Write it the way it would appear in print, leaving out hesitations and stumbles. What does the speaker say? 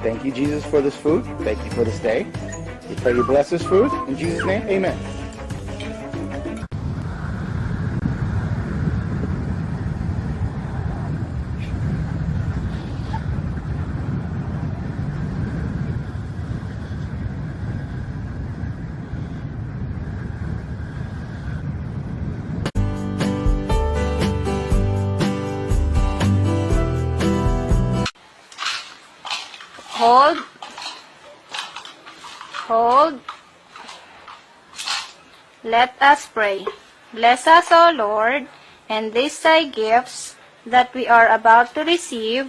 Thank you, Jesus, for this food. Thank you for this day. We pray you bless this food. In Jesus' name, amen. Hold. Hold. Let us pray. Bless us, O Lord, and these thy gifts that we are about to receive,